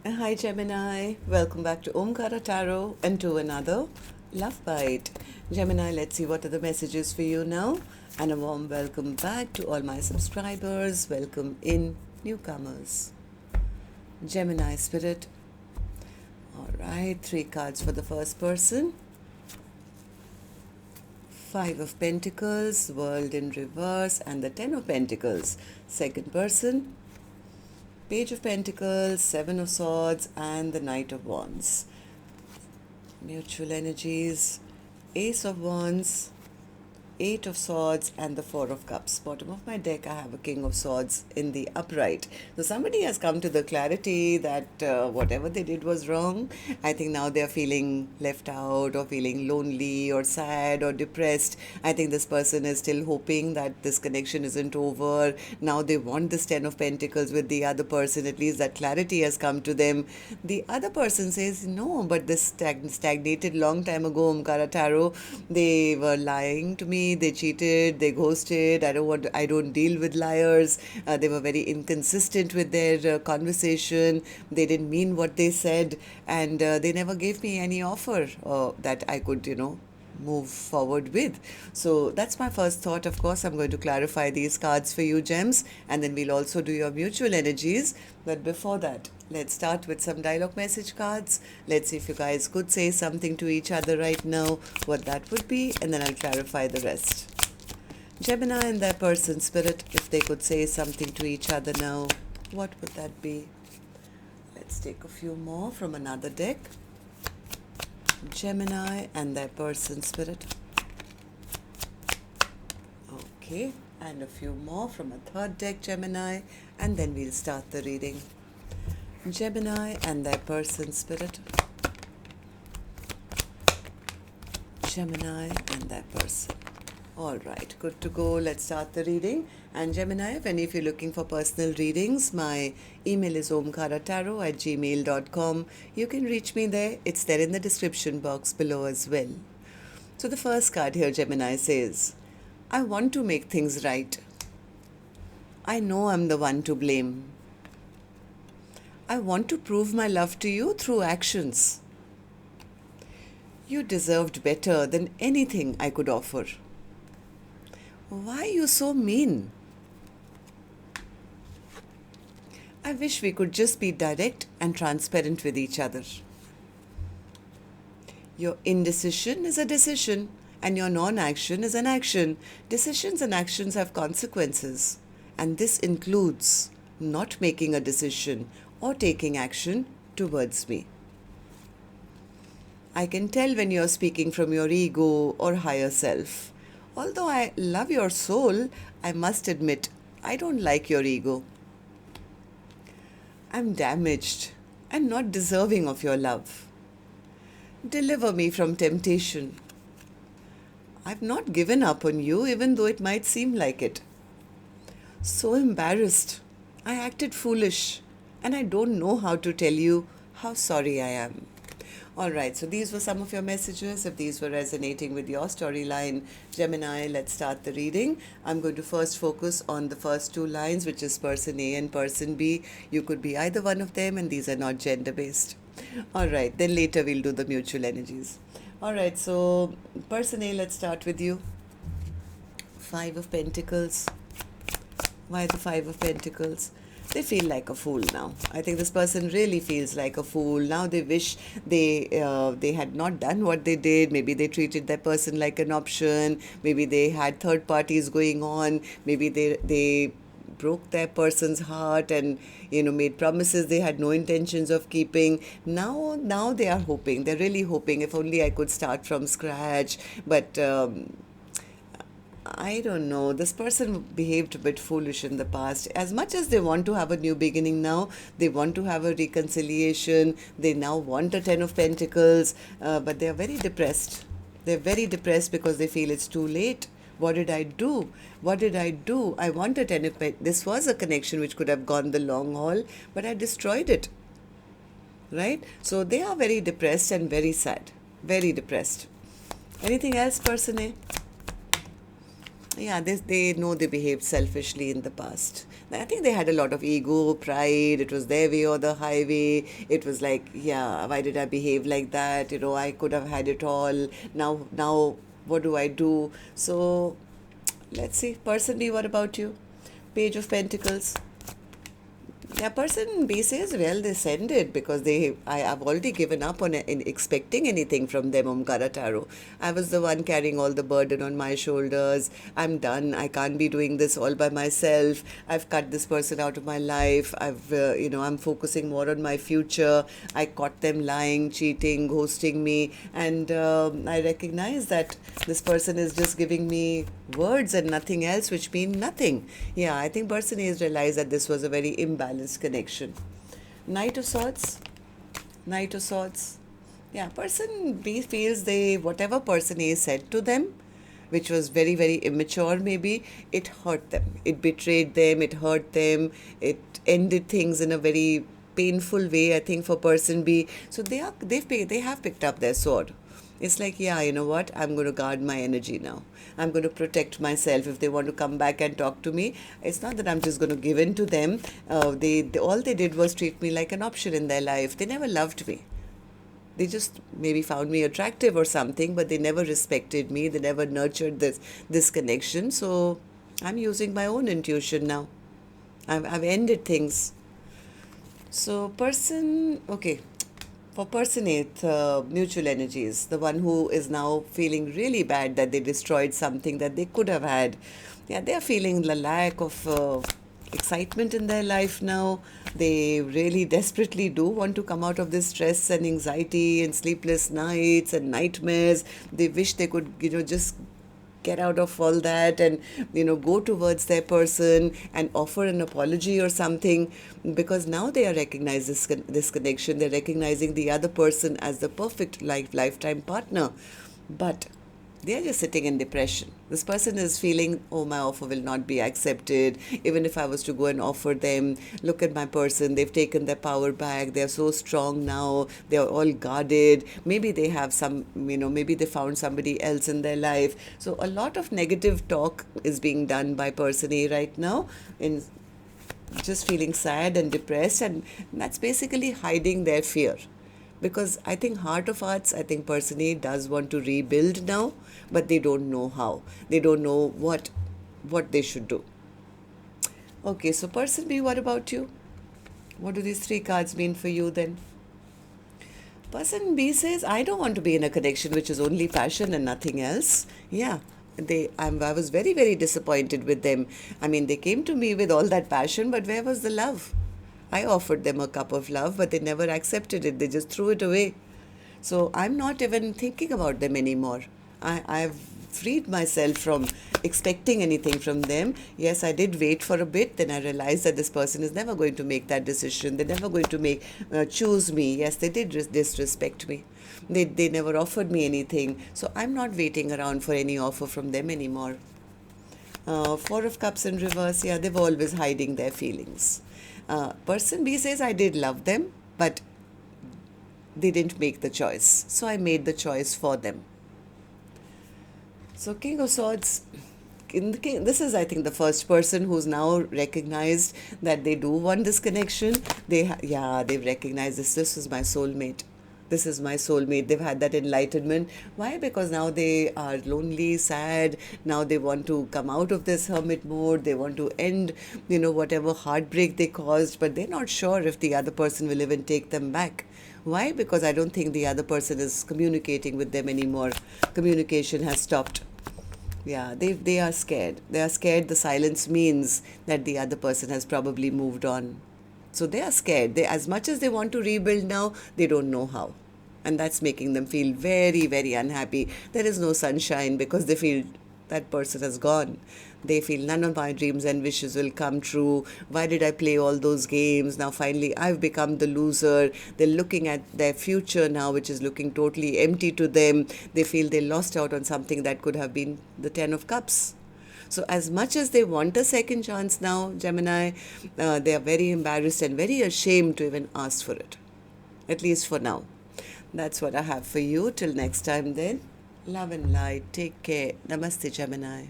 Hi Gemini, welcome back to Omkaratarot and to another Love Bite. Gemini, let's see what are the messages for you now. And a warm welcome back to all my subscribers. Welcome in newcomers. Gemini Spirit. Alright, 3 cards for the first person. 5 of Pentacles, World in reverse, and the 10 of Pentacles. Second person. Page of Pentacles, 7 of Swords, and the Knight of Wands. Mutual energies, Ace of Wands, 8 of Swords, and the 4 of Cups. Bottom of my deck, I have a King of Swords in the upright. So somebody has come to the clarity that whatever they did was wrong. I think now they're feeling left out or feeling lonely or sad or depressed. I think this person is still hoping that this connection isn't over. Now they want this 10 of Pentacles with the other person. At least that clarity has come to them. The other person says, no, but this stagnated long time ago, Omkaratarot. They were lying to me. They cheated, they ghosted. I don't deal with liars. They were very inconsistent with their conversation. They didn't mean what they said, and they never gave me any offer that I could, move forward with. So that's my first thought. Of course, I'm going to clarify these cards for you, gems, and then we'll also do your mutual energies. But before that, let's start with some dialogue message cards. Let's see if you guys could say something to each other right now, what that would be, and then I'll clarify the rest. Gemini and their person spirit, if they could say something to each other now, what would that be? Let's take a few more from another deck. Gemini and their person spirit. Okay, and a few more from a third deck, Gemini, and then we'll start the reading. Gemini and their person spirit. Gemini and their person. All right, good to go. Let's start the reading. And Gemini, if you're looking for personal readings, my email is omkaratarot@gmail.com. You can reach me there. It's there in the description box below as well. So the first card here, Gemini, says, I want to make things right. I know I'm the one to blame. I want to prove my love to you through actions. You deserved better than anything I could offer. Why are you so mean? I wish we could just be direct and transparent with each other. Your indecision is a decision, and your non-action is an action. Decisions and actions have consequences, and this includes not making a decision or taking action towards me. I can tell when you're speaking from your ego or higher self. Although I love your soul, I must admit, I don't like your ego. I'm damaged and not deserving of your love. Deliver me from temptation. I've not given up on you, even though it might seem like it. So embarrassed. I acted foolish, and I don't know how to tell you how sorry I am. Alright, so these were some of your messages. If these were resonating with your storyline, Gemini, let's start the reading. I'm going to first focus on the first 2 lines, which is person A and person B. You could be either one of them, and these are not gender-based. Alright, then later we'll do the mutual energies. Alright, so person A, let's start with you. 5 of Pentacles. Why the 5 of Pentacles? They feel like a fool now. I think this person really feels like a fool. Now they wish they had not done what they did. Maybe they treated that person like an option. Maybe they had third parties going on. Maybe they broke that person's heart and made promises they had no intentions of keeping. Now they are hoping. They're really hoping, if only I could start from scratch. But I don't know. This person behaved a bit foolish in the past. As much as they want to have a new beginning now, they want to have a reconciliation. They now want a 10 of Pentacles, but they are very depressed. They're very depressed because they feel it's too late. What did I do? What did I do? I want a 10 of Pentacles. This was a connection which could have gone the long haul, but I destroyed it. Right? So they are very depressed and very sad. Very depressed. Anything else, person A? Yeah, they know they behaved selfishly in the past. I think they had a lot of ego, pride. It was their way or the highway. It was like, yeah, why did I behave like that? You know, I could have had it all. Now, what do I do? So, let's see. Person B, what about you? Page of Pentacles. Yeah, person B says, well, they send it because I have already given up on in expecting anything from them, Omkaratarot. I was the one carrying all the burden on my shoulders. I'm done. I can't be doing this all by myself. I've cut this person out of my life. I'm focusing more on my future. I caught them lying, cheating, ghosting me. And I recognize that this person is just giving me words and nothing else, which mean nothing. Yeah, I think person A has realized that this was a very imbalanced connection. Knight of Swords. Knight of Swords. Yeah, person B feels whatever person A said to them, which was very, very immature maybe, it hurt them. It betrayed them, it hurt them, it ended things in a very painful way, I think, for person B. So they have picked up their sword. It's like, yeah, you know what? I'm going to guard my energy now. I'm going to protect myself. If they want to come back and talk to me, it's not that I'm just going to give in to them. All they did was treat me like an option in their life. They never loved me. They just maybe found me attractive or something, but they never respected me. They never nurtured this connection. So I'm using my own intuition now. I've ended things. So okay. For person eighth, mutual energies, the one who is now feeling really bad that they destroyed something that they could have had. Yeah, they are feeling the lack of excitement in their life now. They really desperately do want to come out of this stress and anxiety and sleepless nights and nightmares. They wish they could, just get out of all that and go towards their person and offer an apology or something, because now they are recognizing this connection. They're recognizing the other person as the perfect lifetime partner, but they are just sitting in depression. This person is feeling, oh, my offer will not be accepted. Even if I was to go and offer them, look at my person, they've taken their power back. They're so strong now. They're all guarded. Maybe they have maybe they found somebody else in their life. So a lot of negative talk is being done by person A right now, in just feeling sad and depressed, and that's basically hiding their fear. Because I think heart of hearts, I think person A does want to rebuild now, but they don't know how. They don't know what they should do. Okay, so person B, what about you? What do these three cards mean for you then? Person B says, I don't want to be in a connection which is only passion and nothing else. Yeah, I was very, very disappointed with them. I mean, they came to me with all that passion, but where was the love? I offered them a cup of love, but they never accepted it. They just threw it away. So I'm not even thinking about them anymore. I've freed myself from expecting anything from them. Yes, I did wait for a bit. Then I realized that this person is never going to make that decision. They're never going to choose me. Yes, they did disrespect me. They never offered me anything. So I'm not waiting around for any offer from them anymore. Four of Cups in reverse. Yeah, they were always hiding their feelings. Person B says, I did love them, but they didn't make the choice. So I made the choice for them. So King of Swords, this is, I think, the first person who's now recognized that they do want this connection. They've recognized this. This is my soulmate. This is my soulmate. They've had that enlightenment. Why? Because now they are lonely, sad. Now they want to come out of this hermit mode. They want to end, whatever heartbreak they caused, but they're not sure if the other person will even take them back. Why? Because I don't think the other person is communicating with them anymore. Communication has stopped. Yeah, they are scared. They are scared. The silence means that the other person has probably moved on. So they are scared. As much as they want to rebuild now, they don't know how. And that's making them feel very, very unhappy. There is no sunshine because they feel that person has gone. They feel none of my dreams and wishes will come true. Why did I play all those games? Now finally I've become the loser. They're looking at their future now, which is looking totally empty to them. They feel they lost out on something that could have been the Ten of Cups. So as much as they want a second chance now, Gemini, they are very embarrassed and very ashamed to even ask for it. At least for now. That's what I have for you. Till next time then. Love and light. Take care. Namaste, Gemini.